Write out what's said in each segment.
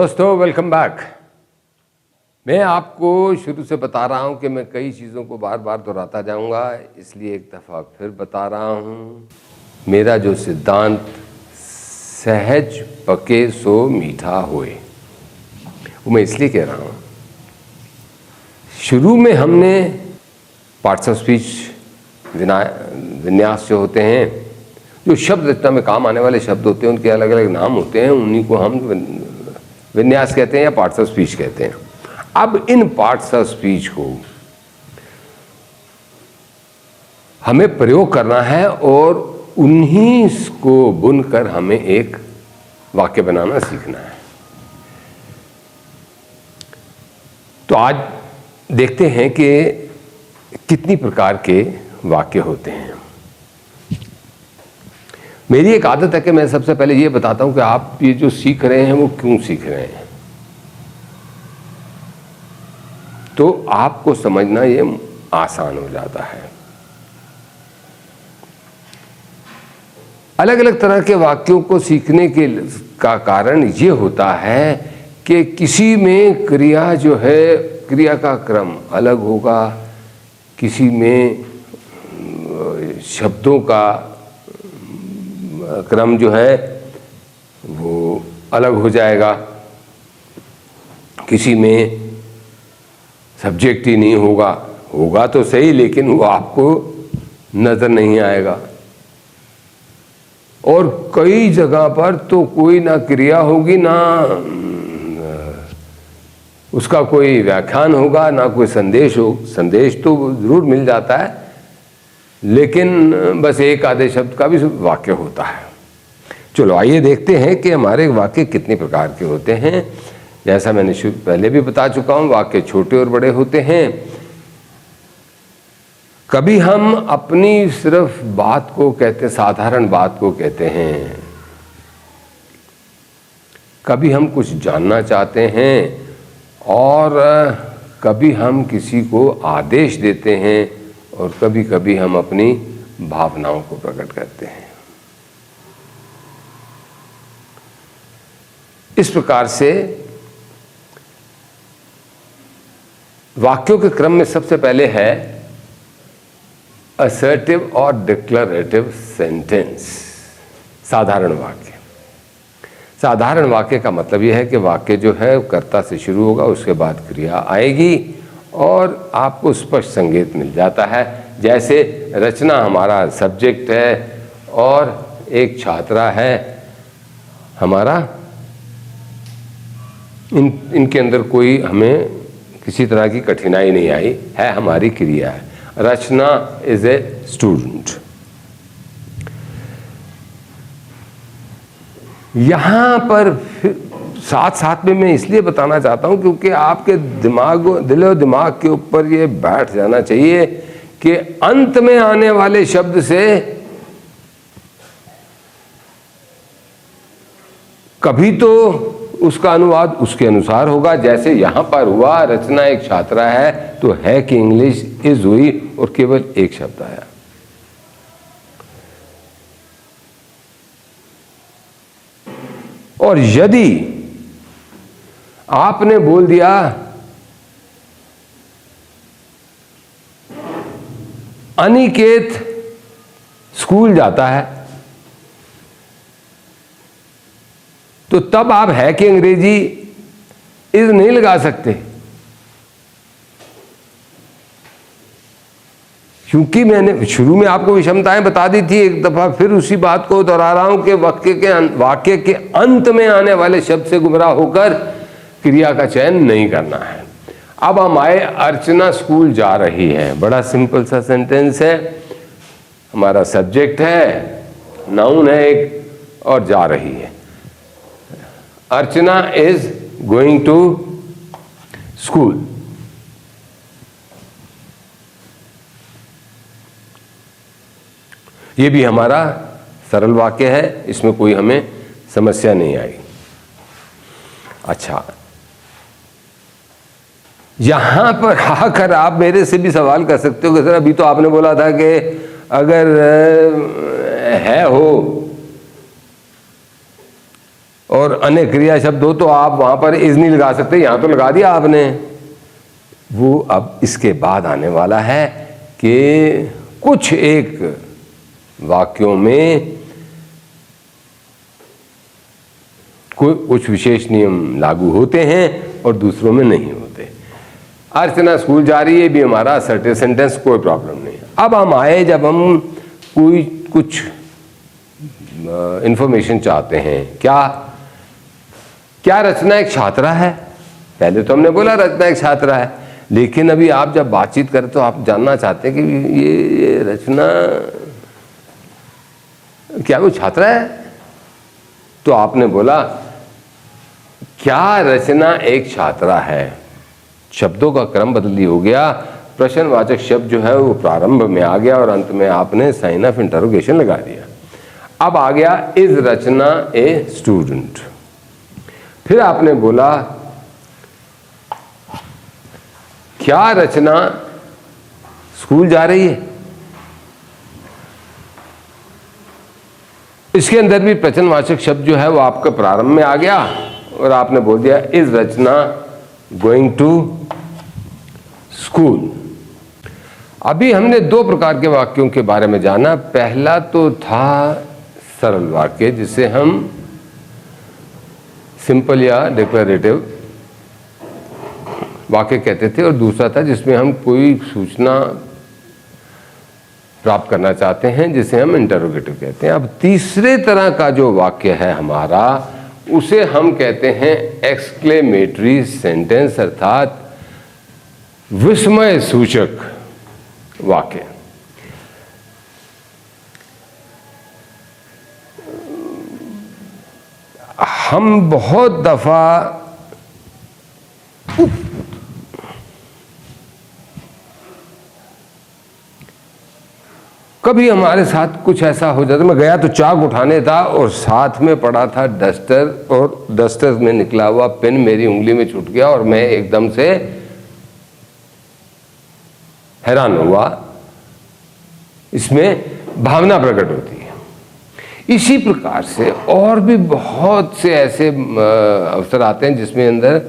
दोस्तों welcome back. मैं आपको शुरू से बता रहा हूं कि मैं कई चीज़ों को बार बार दोहराता जाऊंगा, इसलिए एक दफ़ा फिर बता रहा हूं। मेरा जो सिद्धांत सहज पके सो मीठा होए, वो मैं इसलिए कह रहा हूं। शुरू में हमने पार्ट्स ऑफ स्पीच विन्यास जो होते हैं, जो शब्द रचना में काम आने वाले शब्द होते हैं, उनके अलग अलग नाम होते हैं, उन्हीं को हम विन्यास कहते हैं या पार्ट्स ऑफ स्पीच कहते हैं। अब इन पार्ट्स ऑफ स्पीच को हमें प्रयोग करना है और उन्हीं को बुनकर हमें एक वाक्य बनाना सीखना है। तो आज देखते हैं कि कितनी प्रकार के वाक्य होते हैं। मेरी एक आदत है कि मैं सबसे पहले ये बताता हूं कि आप ये जो सीख रहे हैं वो क्यों सीख रहे हैं, तो आपको समझना ये आसान हो जाता है। अलग अलग तरह के वाक्यों को सीखने का कारण ये होता है कि किसी में क्रिया जो है, क्रिया का क्रम अलग होगा, किसी में शब्दों का क्रम जो है वो अलग हो जाएगा, किसी में सब्जेक्ट ही नहीं होगा, होगा तो सही लेकिन वो आपको नज़र नहीं आएगा, और कई जगह पर तो कोई ना क्रिया होगी, ना उसका कोई व्याख्यान होगा, ना कोई संदेश हो। संदेश तो ज़रूर मिल जाता है लेकिन बस एक आधे शब्द का भी वाक्य होता है। चलो आइए देखते हैं कि हमारे वाक्य कितने प्रकार के होते हैं। जैसा मैंने पहले भी बता चुका हूँ, वाक्य छोटे और बड़े होते हैं। कभी हम अपनी सिर्फ बात को कहते, साधारण बात को कहते हैं, कभी हम कुछ जानना चाहते हैं, और कभी हम किसी को आदेश देते हैं, और कभी कभी हम अपनी भावनाओं को प्रकट करते हैं। इस प्रकार से वाक्यों के क्रम में सबसे पहले है असर्टिव और डिक्लेरेटिव सेंटेंस, साधारण वाक्य। साधारण वाक्य का मतलब यह है कि वाक्य जो है कर्ता से शुरू होगा, उसके बाद क्रिया आएगी और आपको स्पष्ट संकेत मिल जाता है। जैसे रचना हमारा सब्जेक्ट है और एक छात्रा है हमारा, इनके अंदर कोई हमें किसी तरह की कठिनाई नहीं आई है, हमारी क्रिया है। रचना इज ए स्टूडेंट। यहां पर साथ साथ में मैं इसलिए बताना चाहता हूं क्योंकि आपके दिलो दिमाग के ऊपर ये बैठ जाना चाहिए कि अंत में आने वाले शब्द से कभी तो उसका अनुवाद उसके अनुसार होगा। जैसे यहां पर हुआ, रचना एक छात्रा है, तो है कि इंग्लिश इज हुई और केवल एक शब्द आया। और यदि आपने बोल दिया अनिकेत स्कूल जाता है, तो तब आप है कि अंग्रेजी इज नहीं लगा सकते, क्योंकि मैंने शुरू में आपको विषमताएं बता दी थी। एक दफा फिर उसी बात को दोहरा रहा हूं कि वाक्य के अंत में आने वाले शब्द से गुमराह होकर क्रिया का चयन नहीं करना है। अब हम आए, अर्चना स्कूल जा रही है। बड़ा सिंपल सा सेंटेंस है, हमारा सब्जेक्ट है, नाउन है एक, और जा रही है। अर्चना इज गोइंग टू स्कूल। ये भी हमारा सरल वाक्य है, इसमें कोई हमें समस्या नहीं आई। अच्छा, यहां पर आकर आप मेरे से भी सवाल कर सकते हो कि सर अभी तो आपने बोला था कि अगर है हो और अन्य क्रिया शब्द हो तो आप वहां पर इज नहीं लगा सकते, यहां तो लगा दिया आपने। वो अब इसके बाद आने वाला है कि कुछ एक वाक्यों में कुछ विशेष नियम लागू होते हैं और दूसरों में नहीं होते। अर्चना स्कूल जा रही है भी हमारा सर्टेन सेंटेंस, कोई प्रॉब्लम नहीं। अब हम आए जब हम कोई कुछ इंफॉर्मेशन चाहते हैं, क्या रचना एक छात्रा है? पहले तो हमने बोला रचना एक छात्रा है, लेकिन अभी आप जब बातचीत करें तो आप जानना चाहते हैं कि ये रचना क्या वो छात्रा है? तो आपने बोला क्या रचना एक छात्रा है। शब्दों का क्रम बदली हो गया, प्रश्नवाचक शब्द जो है वो प्रारंभ में आ गया और अंत में आपने साइन ऑफ इंटरोगेशन लगा दिया। अब आ गया इज रचना ए स्टूडेंट। फिर आपने बोला क्या रचना स्कूल जा रही है? इसके अंदर भी प्रश्नवाचक शब्द जो है वो आपका प्रारंभ में आ गया और आपने बोल दिया is Rachna going to school. अभी हमने दो प्रकार के वाक्यों के बारे में जाना। पहला तो था सरल वाक्य जिसे हम सिंपल या डिक्लेरेटिव वाक्य कहते थे, और दूसरा था जिसमें हम कोई सूचना प्राप्त करना चाहते हैं जिसे हम इंटरोगेटिव कहते हैं। अब तीसरे तरह का जो वाक्य है हमारा, उसे हम कहते हैं एक्सक्लेमेटरी सेंटेंस, अर्थात विस्मय सूचक वाक्य। हम बहुत दफा कभी हमारे साथ कुछ ऐसा हो जाता, मैं गया तो चाक उठाने था और साथ में पड़ा था डस्टर, और डस्टर में निकला हुआ पेन मेरी उंगली में छूट गया और मैं एकदम से हैरान हुआ। इसमें भावना प्रकट होती है। इसी प्रकार से और भी बहुत से ऐसे अवसर आते हैं जिसमें अंदर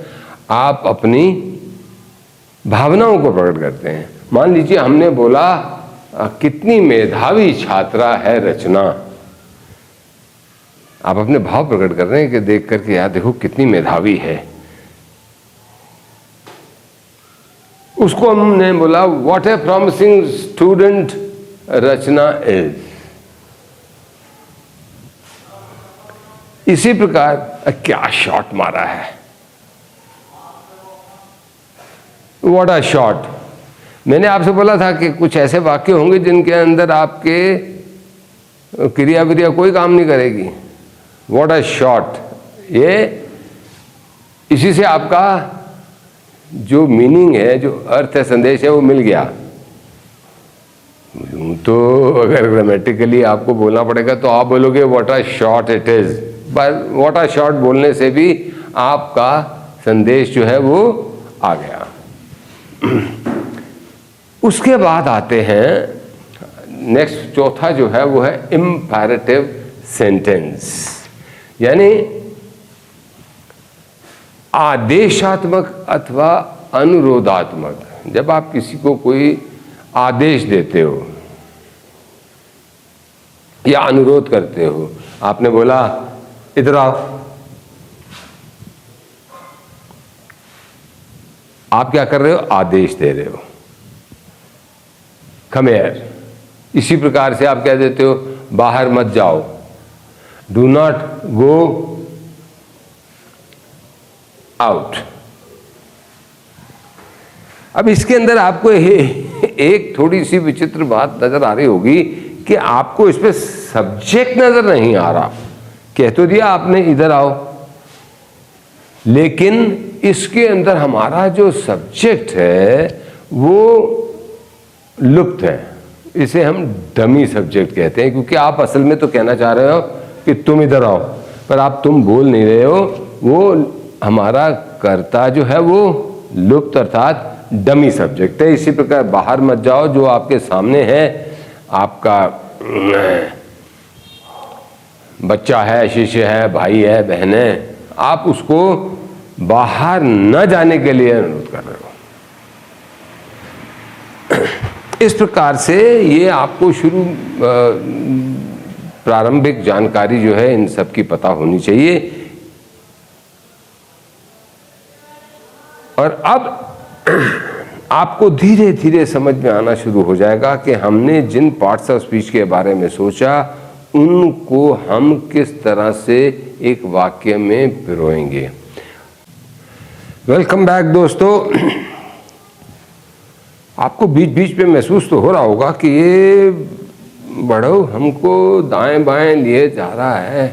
आप अपनी भावनाओं को प्रकट करते हैं। मान लीजिए हमने बोला कितनी मेधावी छात्रा है रचना। आप अपने भाव प्रकट कर रहे हैं कि देख करके यार देखो कितनी मेधावी है। उसको हमने बोला what a promising student Rachna is. इसी प्रकार क्या शॉट मारा है, व्हाट अ शॉट। मैंने आपसे बोला था कि कुछ ऐसे वाक्य होंगे जिनके अंदर आपके क्रिया विक्रिया कोई काम नहीं करेगी। व्हाट अ शॉट, ये इसी से आपका जो मीनिंग है, जो अर्थ है, संदेश है, वो मिल गया। तो अगर ग्रामेटिकली आपको बोलना पड़ेगा तो आप बोलोगे what a shot it is. पर व्हाट अ शॉट बोलने से भी आपका संदेश जो है वो आ गया। उसके बाद आते हैं नेक्स्ट, चौथा जो है वो है इम्पेरेटिव सेंटेंस, यानी आदेशात्मक अथवा अनुरोधात्मक। जब आप किसी को कोई आदेश देते हो या अनुरोध करते हो, आपने बोला इधर आओ, आप क्या कर रहे हो? आदेश दे रहे हो, कम हियर। इसी प्रकार से आप क्या देते हो? बाहर मत जाओ, डू नॉट गो आउट। अब इसके अंदर आपको एक थोड़ी सी विचित्र बात नजर आ रही होगी कि आपको इस पे सब्जेक्ट नजर नहीं आ रहा। कह तो दिया आपने इधर आओ, लेकिन इसके अंदर हमारा जो सब्जेक्ट है वो लुप्त है। इसे हम डमी सब्जेक्ट कहते हैं, क्योंकि आप असल में तो कहना चाह रहे हो कि तुम इधर आओ, पर आप तुम बोल नहीं रहे हो। वो हमारा कर्ता जो है वो लुप्त अर्थात डमी सब्जेक्ट है। इसी प्रकार बाहर मत जाओ जो आपके सामने है, आपका बच्चा है, शिष्य है, भाई है, बहन है, आप उसको बाहर न जाने के लिए अनुरोध कर रहे हो। इस प्रकार से ये आपको प्रारंभिक जानकारी जो है इन सब की पता होनी चाहिए। और अब आपको धीरे धीरे समझ में आना शुरू हो जाएगा कि हमने जिन पार्ट्स ऑफ स्पीच के बारे में सोचा उनको हम किस तरह से एक वाक्य में पिरोएंगे। वेलकम बैक दोस्तों। आपको बीच बीच में महसूस तो हो रहा होगा कि ये बढ़ो हमको दाएं बाएं लिए जा रहा है,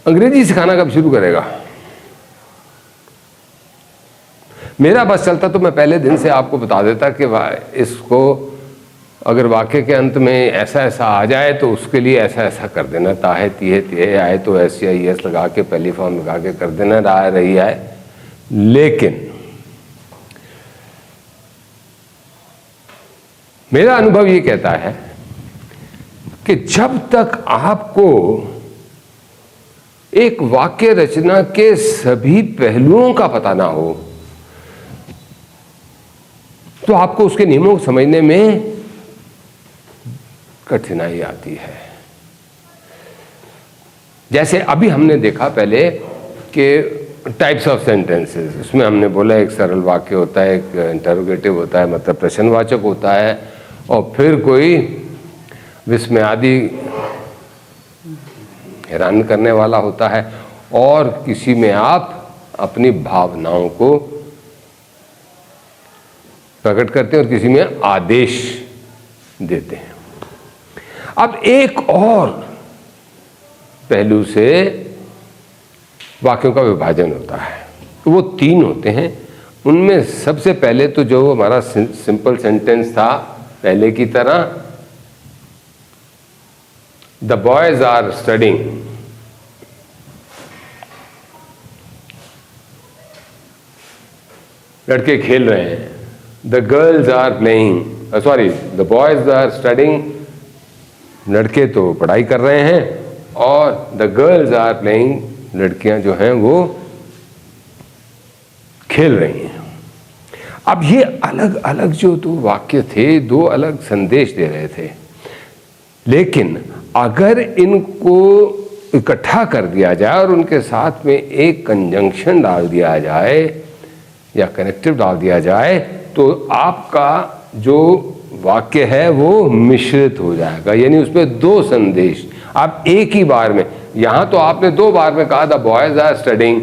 अंग्रेजी सिखाना कब शुरू करेगा। मेरा बस चलता तो मैं पहले दिन से आपको बता देता कि इसको अगर वाक्य के अंत में ऐसा ऐसा आ जाए तो उसके लिए ऐसा ऐसा कर देना, ताहे तीहे तीहे आए तो ऐसे आई एस लगा के पहली फॉर्म लगा के कर देना, रहा रही है। लेकिन मेरा अनुभव ये कहता है कि जब तक आपको एक वाक्य रचना के सभी पहलुओं का पता ना हो तो आपको उसके नियमों को समझने में कठिनाई आती है। जैसे अभी हमने देखा पहले कि टाइप्स ऑफ सेंटेंसेस, उसमें हमने बोला एक सरल वाक्य होता है, एक इंटरोगेटिव होता है, मतलब प्रश्नवाचक होता है, और फिर कोई विस्मयादि हैरान करने वाला होता है, और किसी में आप अपनी भावनाओं को प्रकट करते हैं और किसी में आदेश देते हैं। अब एक और पहलू से वाक्यों का विभाजन होता है, तो वो 3 होते हैं। उनमें सबसे पहले तो जो हमारा सिंपल सेंटेंस था पहले की तरह, द बॉयज आर स्टडिंग, लड़के खेल रहे हैं। The girls are playing, sorry the boys are studying, लड़के तो पढ़ाई कर रहे हैं, और द गर्ल्स आर प्लेइंग, लड़कियां जो हैं वो खेल रही हैं। अब ये अलग अलग जो 2 वाक्य थे, 2 अलग संदेश दे रहे थे, लेकिन अगर इनको इकट्ठा कर दिया जाए और उनके साथ में एक कंजंक्शन डाल दिया जाए या कनेक्टिव डाल दिया जाए तो आपका जो वाक्य है वो मिश्रित हो जाएगा, यानी उसमें 2 संदेश आप एक ही बार में। यहां तो आपने 2 बार में कहा the boys are studying,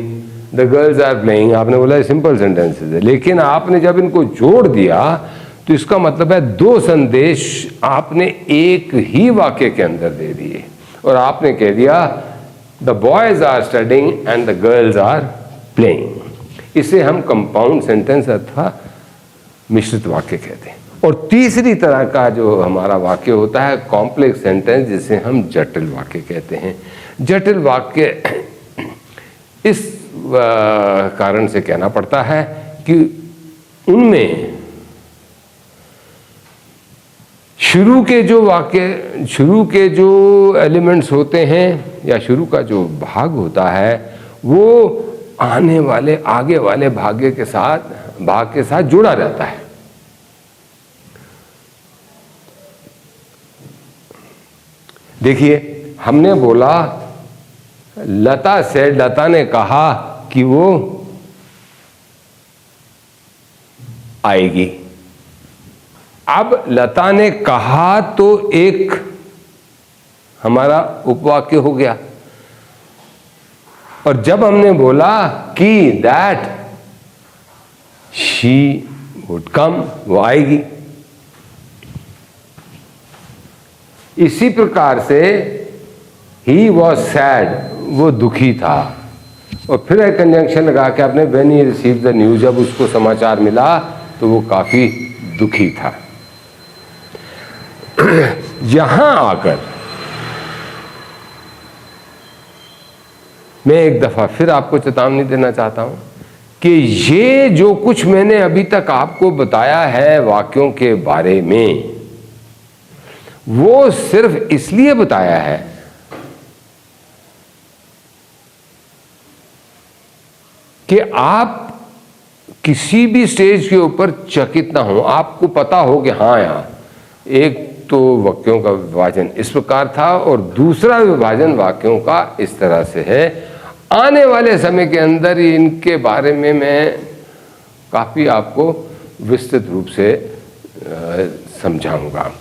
the girls are playing, आपने बोला सिंपल सेंटेंसेस है, लेकिन आपने जब इनको जोड़ दिया तो इसका मतलब है 2 संदेश आपने एक ही वाक्य के अंदर दे दिए, और आपने कह दिया the boys are studying and the girls are playing. इसे हम कंपाउंड सेंटेंस अथवा मिश्रित वाक्य कहते हैं। और तीसरी तरह का जो हमारा वाक्य होता है कॉम्प्लेक्स सेंटेंस, जिसे हम जटिल वाक्य कहते हैं। जटिल वाक्य इस कारण से कहना पड़ता है कि उनमें शुरू के जो एलिमेंट्स होते हैं या शुरू का जो भाग होता है वो आगे वाले भाग के साथ जुड़ा रहता है। देखिए, हमने बोला लता ने कहा कि वो आएगी। अब लता ने कहा तो एक हमारा उपवाक्य हो गया, और जब हमने बोला कि दैट शी वुड कम, वो आएगी। इसी प्रकार से ही वॉज सैड, वो दुखी था, और फिर एक कंजंक्शन लगा के आपने when he receive the news, जब उसको समाचार मिला तो वो काफी दुखी था। यहां आकर मैं एक दफा फिर आपको चेतावनी देना चाहता हूं कि ये जो कुछ मैंने अभी तक आपको बताया है वाक्यों के बारे में, वो सिर्फ इसलिए बताया है कि आप किसी भी स्टेज के ऊपर चकित ना हो, आपको पता हो कि हाँ यार, एक तो वाक्यों का विभाजन इस प्रकार था और दूसरा विभाजन वाक्यों का इस तरह से है। आने वाले समय के अंदर इनके बारे में मैं काफ़ी आपको विस्तृत रूप से समझाऊंगा।